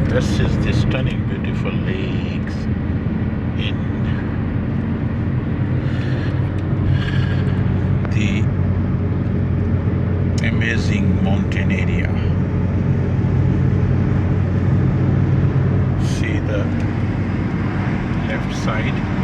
This is the stunning, beautiful lakes in the amazing mountain area. See the left side.